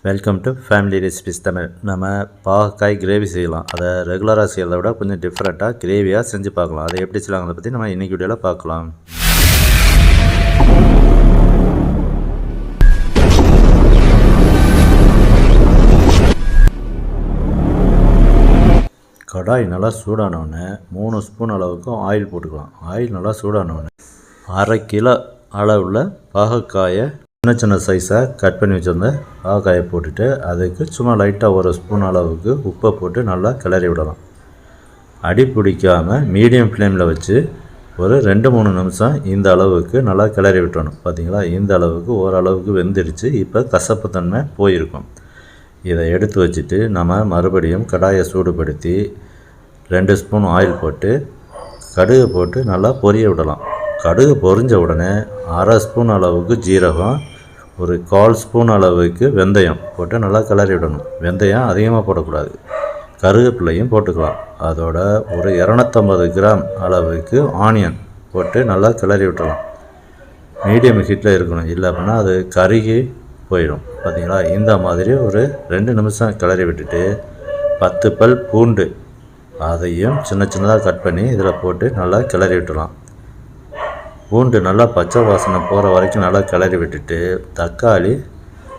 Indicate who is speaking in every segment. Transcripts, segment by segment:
Speaker 1: Welcome to family recipes Tamil. நம்ம பாவக்காய் gravy செய்யலாம். அதை ரெகுலராக செய்கிறத விட கொஞ்சம் டிஃப்ரெண்ட்டாக கிரேவியாக செஞ்சு பார்க்கலாம். அதை எப்படி செய்யலாங்கிறத பற்றி நம்ம இன்றைக்கி வீடியோவில் பார்க்கலாம். கடாய் நல்லா சூடானவுடனே 3 ஸ்பூன் அளவுக்கு ஆயில் போட்டுக்கலாம். ஆயில் நல்லா சூடானவுடனே 1/2 கிலோ அளவில் பாகக்காயை சின்ன சைஸாக கட் பண்ணி வச்சுருந்த பாகக்காயை போட்டுட்டு அதுக்கு சும்மா லைட்டாக 1 ஸ்பூன் அளவுக்கு உப்பை போட்டு நல்லா கிளறி விடலாம். அடி பிடிக்காமல் மீடியம் ஃப்ளேமில் வச்சு ஒரு 2-3 நிமிஷம் இந்த அளவுக்கு நல்லா கிளறி விட்டணும். பார்த்திங்களா, இந்த அளவுக்கு ஓரளவுக்கு வெந்துடுச்சு. இப்போ கசப்பு தன்மை போயிருக்கும். இதை எடுத்து வச்சுட்டு நம்ம மறுபடியும் கடாயை சூடுபடுத்தி 2 ஸ்பூன் ஆயில் போட்டு கடுகு போட்டு நல்லா பொரிய விடலாம். கடுகு பொரிஞ்ச உடனே 1/2 ஸ்பூன் அளவுக்கு ஜீரகம், ஒரு 1/4 ஸ்பூன் அளவுக்கு வெந்தயம் போட்டு நல்லா கிளறி விடணும். வெந்தயம் அதிகமாக போடக்கூடாது. கருவேப்பிலையும் போட்டுக்கலாம். அதோட ஒரு 250 கிராம் அளவுக்கு ஆனியன் போட்டு நல்லா கிளறி விட்டுலாம். மீடியம் ஹீட்டில் இருக்கணும், இல்லை அப்படின்னா அது கருகி போயிடும். பார்த்திங்களா, இந்த மாதிரி ஒரு 2 நிமிஷம் கிளறி விட்டுட்டு 10 பல் பூண்டு அதையும் சின்னதாக கட் பண்ணி இதில் போட்டு நல்லா கிளறி விட்டுலாம். பூண்டு நல்லா பச்சை வாசனை போகிற வரைக்கும் நல்லா கிளறி விட்டுட்டு தக்காளி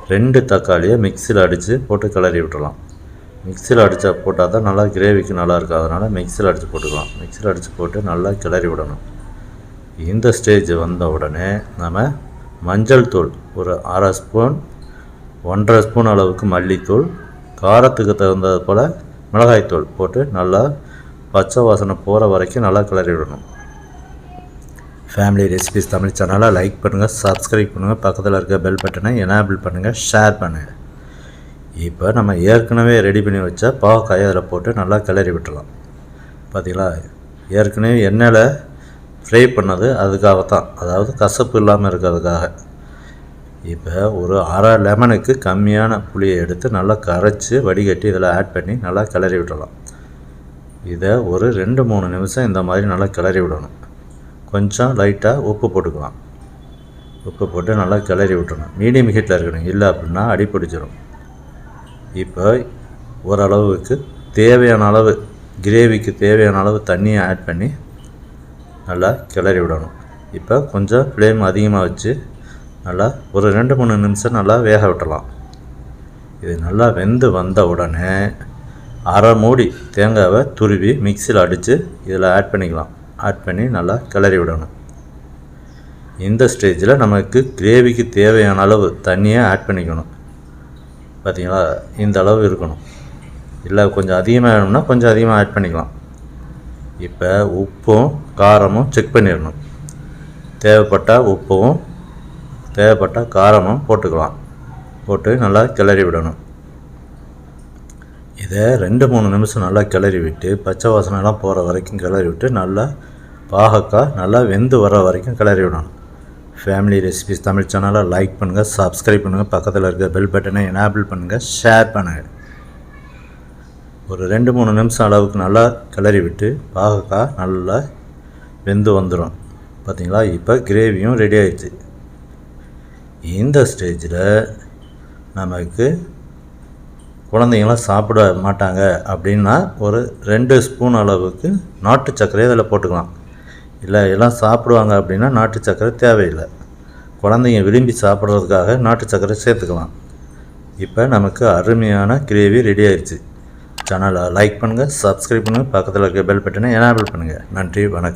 Speaker 1: 2 தக்காளியை மிக்சியில் அடித்து போட்டு கிளறி விட்டுடலாம். மிக்சியில் அடித்தா போட்டால் தான் நல்லா கிரேவிக்கு நல்லாயிருக்கும். அதனால் மிக்சியில் அடித்து போட்டுக்கலாம். மிக்சியில் அடித்து போட்டு நல்லா கிளறி விடணும். இந்த ஸ்டேஜ் வந்த உடனே நம்ம மஞ்சள் தூள் ஒரு 1/2 ஸ்பூன், 1/2 ஸ்பூன் அளவுக்கு மல்லித்தூள், காரத்துக்கு தகுந்தது போல் மிளகாய்த்தூள் போட்டு நல்லா பச்சை வாசனை போகிற வரைக்கும் நல்லா கிளறி விடணும். ஃபேமிலி ரெசிபிஸ் தமிழ் சேனலை லைக் பண்ணுங்கள், சப்ஸ்கிரைப் பண்ணுங்கள், பக்கத்தில் இருக்க பெல் பட்டனை எனேபிள் பண்ணுங்கள், ஷேர் பண்ணுங்கள். இப்போ நம்ம ஏற்கனவே ரெடி பண்ணி வச்ச பாவக்காயை அதில் போட்டு நல்லா கிளறி விட்டுலாம். பார்த்திங்களா, ஏற்கனவே எண்ணெயில் ஃப்ரை பண்ணது அதுக்காகத்தான், அதாவது கசப்பு இல்லாமல் இருக்கிறதுக்காக. இப்போ ஒரு 1/2 லெமனுக்கு கம்மியான புளியை எடுத்து நல்லா கரைச்சி வடிகட்டி இதில் ஆட் பண்ணி நல்லா கிளறி விட்டுலாம். இதை ஒரு 2-3 நிமிஷம் இந்த மாதிரி நல்லா கிளறி விடணும். கொஞ்சம் லைட்டாக உப்பு போட்டுக்கலாம். உப்பு போட்டு நல்லா கிளறி விட்டுறணும். மீடியம் ஹீட்டில் இருக்கணும், இல்லை அப்படின்னா அடி பிடிச்சிடும். இப்போ ஓரளவுக்கு தேவையான அளவு கிரேவிக்கு தேவையான அளவு தண்ணியை ஆட் பண்ணி நல்லா கிளறி விடணும். இப்போ கொஞ்சம் ஃப்ளேம் அதிகமாக வச்சு நல்லா ஒரு 2-3 நிமிஷம் நல்லா வேக விட்டலாம். இது நல்லா வெந்து வந்த உடனே 1/2 மூடி தேங்காவை துருவி மிக்சியில் அடித்து இதில் ஆட் பண்ணிக்கலாம். ஆட் பண்ணி நல்லா கிளறி விடணும். இந்த ஸ்டேஜில் நமக்கு கிரேவிக்கு தேவையான அளவு தண்ணியை ஆட் பண்ணிக்கணும். பார்த்திங்களா, இந்த அளவு இருக்கணும். இல்லை கொஞ்சம் அதிகமாக வேணும்னா கொஞ்சம் அதிகமாக ஆட் பண்ணிக்கலாம். இப்போ உப்பும் காரமும் செக் பண்ணிடணும். தேவைப்பட்டால் உப்பும் தேவைப்பட்டால் காரமும் போட்டுக்கலாம். போட்டு நல்லா கிளறி விடணும். இதை 2-3 நிமிஷம் நல்லா கிளறி விட்டு பச்சை வாசனைலாம் போகிற வரைக்கும் கிளறி விட்டு நல்லா பாகக்காய் நல்லா வெந்து வர வரைக்கும் கிளறி விடணும். ஃபேமிலி ரெசிபிஸ் தமிழ் சேனலை லைக் பண்ணுங்கள், சப்ஸ்கிரைப் பண்ணுங்கள், பக்கத்தில் இருக்க பெல் பட்டனை எனேபிள் பண்ணுங்கள், ஷேர் பண்ணுங்கள். ஒரு 2-3 நிமிஷம் அளவுக்கு நல்லா கிளறி விட்டு பாகக்காய் நல்லா வெந்து வந்துடும். பார்த்திங்களா, இப்போ கிரேவியும் ரெடி ஆயிடுச்சு. இந்த ஸ்டேஜில் நமக்கு குழந்தைங்களாம் சாப்பிட மாட்டாங்க அப்படின்னா ஒரு 2 ஸ்பூன் அளவுக்கு நாட்டு சர்க்கரையை அதில் போட்டுக்கலாம். இல்லை எல்லாம் சாப்பிடுவாங்க அப்படின்னா நாட்டு சர்க்கரை தேவையில்லை. குழந்தைங்க விரும்பி சாப்பிட்றதுக்காக நாட்டு சர்க்கரை சேர்த்துக்கலாம். இப்போ நமக்கு அருமையான கிரேவி ரெடி ஆயிடுச்சு. சேனலை லைக் பண்ணுங்கள், சப்ஸ்கிரைப் பண்ணுங்கள், பக்கத்தில் இருக்க பெல் பட்டனை எனேபிள் பண்ணுங்கள். நன்றி, வணக்கம்.